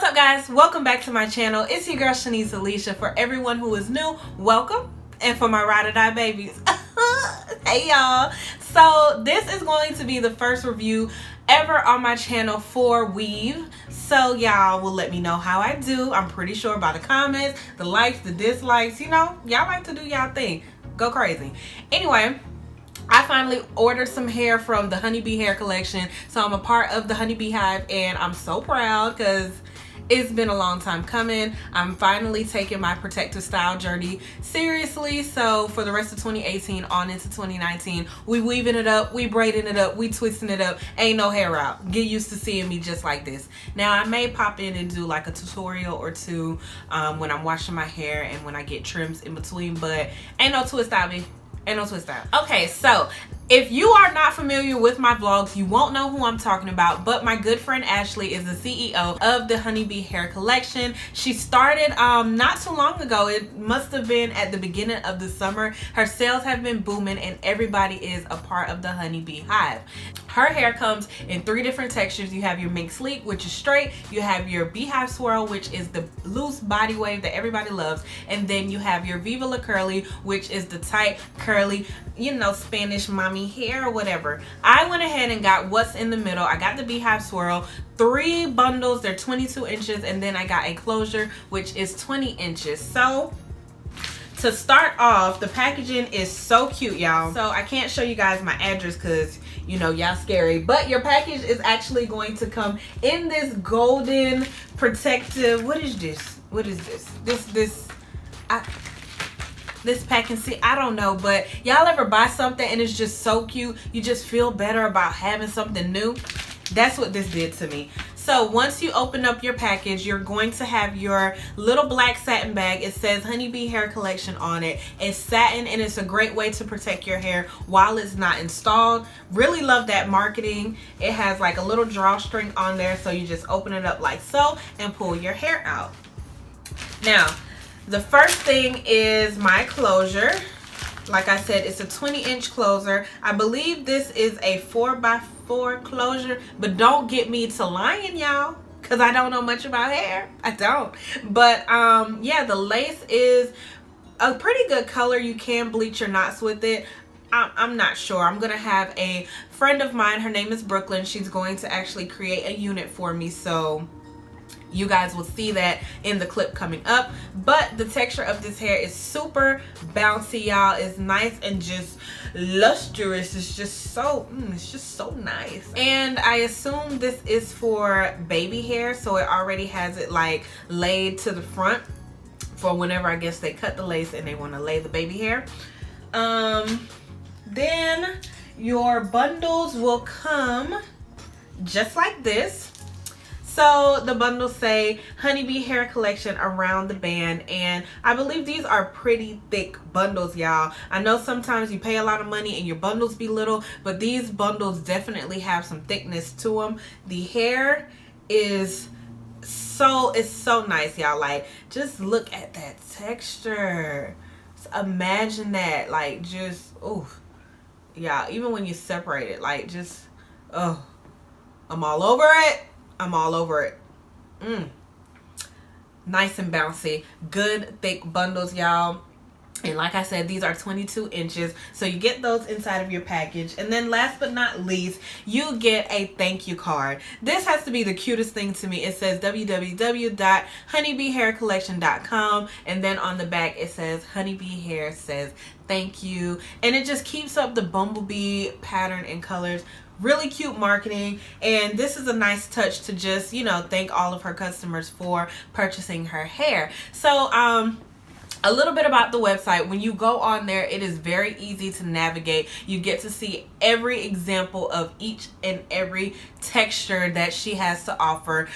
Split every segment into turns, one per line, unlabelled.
What's up, guys? Welcome back to my channel. It's your girl ShaniceAlisha. For everyone who is new, welcome. And for my ride or die babies, hey y'all. So this is going to be the first review ever on my channel for weave. So y'all will let me know how I do. I'm pretty sure by the comments, the likes, the dislikes, you know, y'all like to do y'all thing. Go crazy. Anyway, I finally ordered some hair from the Honeybee hair collection. So I'm a part of the Honeybee Hive and I'm so proud because it's been a long time coming. I'm finally taking my protective style journey seriously. So for the rest of 2018 on into 2019, we weaving it up, we braiding it up, we twisting it up. Ain't no hair out. Get used to seeing me just like this. Now I may pop in and do like a tutorial or two when I'm washing my hair and when I get trims in between, but ain't no twist out, me. Ain't no twist out. Okay, so if you are not familiar with my vlogs, you won't know who I'm talking about, but my good friend Ashley is the CEO of the Honeybee hair collection. She started not too long ago. It must have been at the beginning of the summer. Her sales have been booming and everybody is a part of the Honeybee Hive. Her hair comes in 3 different textures. You have your mink sleek, which is straight. You have your beehive swirl, which is the loose body wave that everybody loves. And then you have your Viva La Curly, which is the tight, curly, you know, Spanish mommy hair or whatever. I went ahead and got what's in the middle. I got the beehive swirl, 3 bundles. They're 22 inches. And then I got a closure, which is 20 inches. So to start off, the packaging is so cute, y'all. So I can't show you guys my address because, you know, y'all scary. But your package is actually going to come in this golden protective, what is this? What is this? This packing, see, I don't know, but y'all ever buy something and it's just so cute, you just feel better about having something new? That's what this did to me. So once you open up your package, you're going to have your little black satin bag. It says Honeybee Hair Collection on it. It's satin and it's a great way to protect your hair while it's not installed. Really love that marketing. It has like a little drawstring on there, so you just open it up like so and pull your hair out. Now, the first thing is my closure. Like I said, it's a 20-inch closer. I believe this is a 4x4 closure, but don't get me to lying, y'all, because I don't know much about hair. I don't. But yeah, the lace is a pretty good color. You can bleach your knots with it. I'm not sure. I'm gonna have a friend of mine, her name is Brooklyn. She's going to actually create a unit for me, so you guys will see that in the clip coming up. But the texture of this hair is super bouncy, y'all. It's nice and just lustrous. It's just so nice. And I assume this is for baby hair, so it already has it like laid to the front for whenever I guess they cut the lace and they want to lay the baby hair. Then your bundles will come just like this. So the bundles say Honeybee Hair Collection around the band, and I believe these are pretty thick bundles, y'all. I know sometimes you pay a lot of money and your bundles be little, but these bundles definitely have some thickness to them. The hair is so nice, y'all. Like, just look at that texture. Just imagine that, like, just yeah, even when you separate it, like, just I'm all over it. I'm all over it. Nice and bouncy. Good thick bundles, y'all. And like I said, these are 22 inches. So you get those inside of your package. And then last but not least, you get a thank you card. This has to be the cutest thing to me. It says www.honeybeehaircollection.com. And then on the back, it says Honeybee Hair says thank you. And it just keeps up the bumblebee pattern and colors. Really cute marketing, and this is a nice touch to just, you know, thank all of her customers for purchasing her hair. So a little bit about the website. When you go on there, it is very easy to navigate. You get to see every example of each and every texture that she has to offer.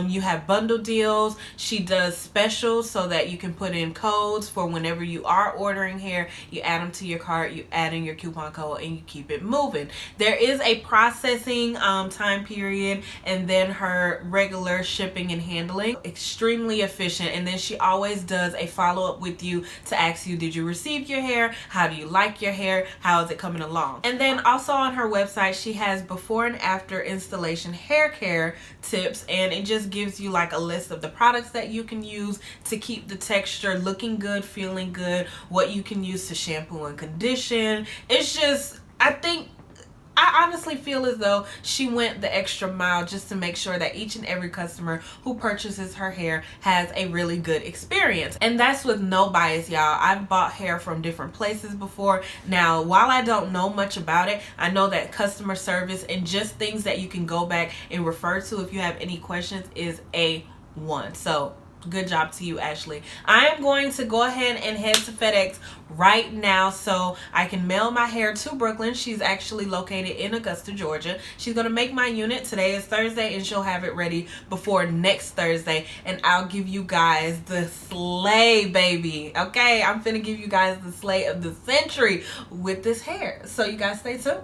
You have bundle deals. She does specials so that you can put in codes for whenever you are ordering hair. You add them to your cart, you add in your coupon code, and you keep it moving. There is a processing time period, and then her regular shipping and handling. Extremely efficient, and then she always does a follow-up with with you to ask you, did you receive your hair? How do you like your hair? How is it coming along? And then also on her website, she has before and after installation hair care tips, and it just gives you like a list of the products that you can use to keep the texture looking good, feeling good, what you can use to shampoo and condition. It's just, I honestly feel as though she went the extra mile just to make sure that each and every customer who purchases her hair has a really good experience. And that's with no bias, y'all. I've bought hair from different places before. Now, while I don't know much about it, I know that customer service and just things that you can go back and refer to if you have any questions is A1. So good job to you, Ashley. I am going to go ahead and head to FedEx right now so I can mail my hair to Brooklyn. She's actually located in Augusta, Georgia. She's going to make my unit. Today is Thursday, and she'll have it ready before next Thursday, and I'll give you guys the slay, baby. Okay, I'm finna give you guys the slay of the century with this hair. So you guys stay tuned.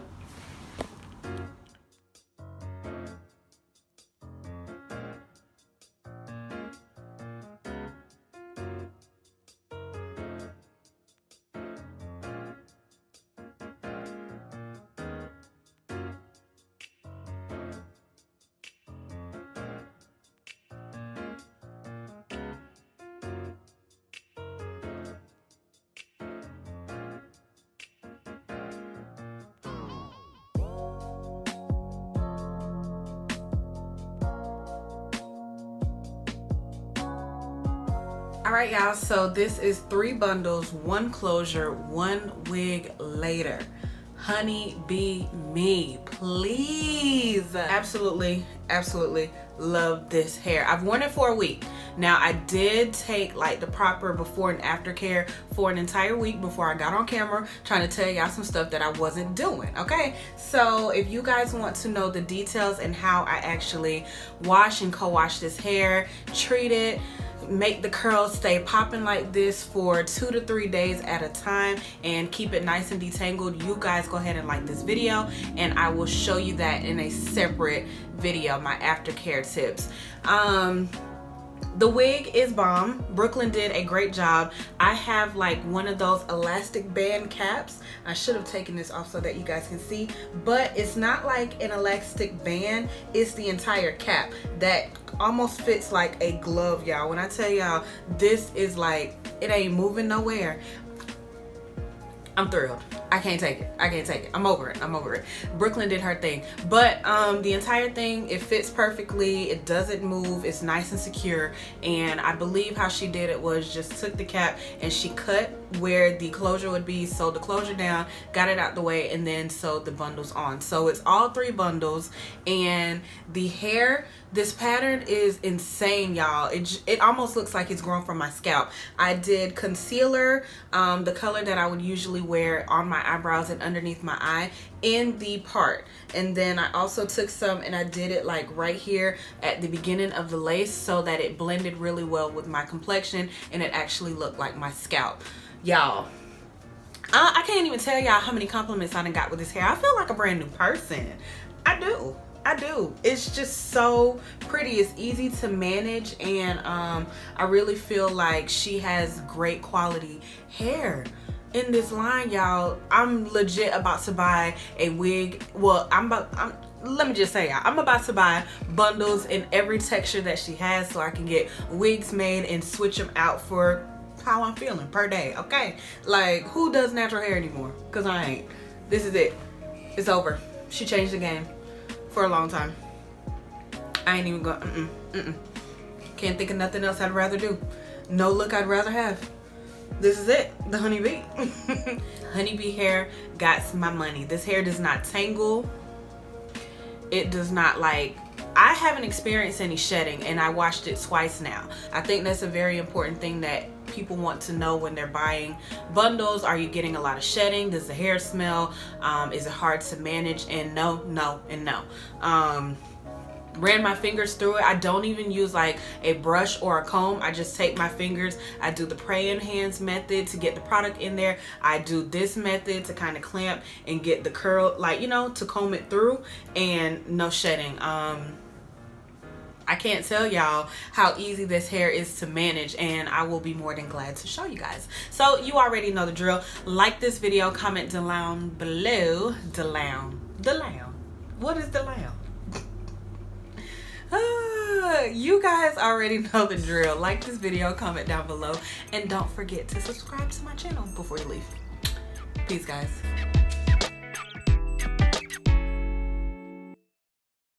Alright, y'all, so this is 3 bundles, 1 closure, 1 wig later. Honeybee me, please. Absolutely love this hair. I've worn it for a week. Now, I did take like the proper before and after care for an entire week before I got on camera trying to tell y'all some stuff that I wasn't doing, okay? So if you guys want to know the details and how I actually wash and co-wash this hair, treat it, make the curls stay popping like this for 2 to 3 days at a time, and keep it nice and detangled, you guys go ahead and like this video, and I will show you that in a separate video, my aftercare tips. The wig is bomb. Brooklyn did a great job. I have like one of those elastic band caps. I should have taken this off so that you guys can see, but it's not like an elastic band, it's the entire cap that almost fits like a glove, y'all. When I tell y'all this is like, it ain't moving nowhere, I'm thrilled. I can't take it. I can't take it. I'm over it. I'm over it. Brooklyn did her thing. But the entire thing, it fits perfectly. It doesn't move. It's nice and secure. And I believe how she did it was just took the cap and she cut where the closure would be, sewed the closure down, got it out the way, and then sewed the bundles on. So it's all 3 bundles. And the hair, this pattern is insane, y'all. It almost looks like it's grown from my scalp. I did concealer, the color that I would usually wear on my eyebrows and underneath my eye, in the part, and then I also took some and I did it like right here at the beginning of the lace so that it blended really well with my complexion and it actually looked like my scalp. Y'all, I can't even tell y'all how many compliments I done got with this hair. I feel like a brand new person. I do. It's just so pretty. It's easy to manage, and I really feel like she has great quality hair in this line, y'all. I'm legit about to buy a wig. Well, let me just say, I'm about to buy bundles in every texture that she has so I can get wigs made and switch them out for how I'm feeling per day, okay? Like, who does natural hair anymore? Because I ain't. This is it. It's over. She changed the game for a long time. I ain't even going, Can't think of nothing else I'd rather do. No look I'd rather have. This is it, the honeybee. Honeybee hair got my money. This hair does not tangle. It does not, like, I haven't experienced any shedding, and I washed it twice now. I think that's a very important thing that people want to know when they're buying bundles. Are you getting a lot of shedding? Does the hair smell? Is it hard to manage? And no, and no. Ran my fingers through it. I don't even use like a brush or a comb. I just take my fingers. I do the praying hands method to get the product in there. I do this method to kind of clamp and get the curl, like, you know, to comb it through, and no shedding. I can't tell y'all how easy this hair is to manage, and I will be more than glad to show you guys. So you already know the drill. Like this video, comment down below. What is down? You guys already know the drill. Like this video, comment down below, and don't forget to subscribe to my channel before you leave. Peace, guys.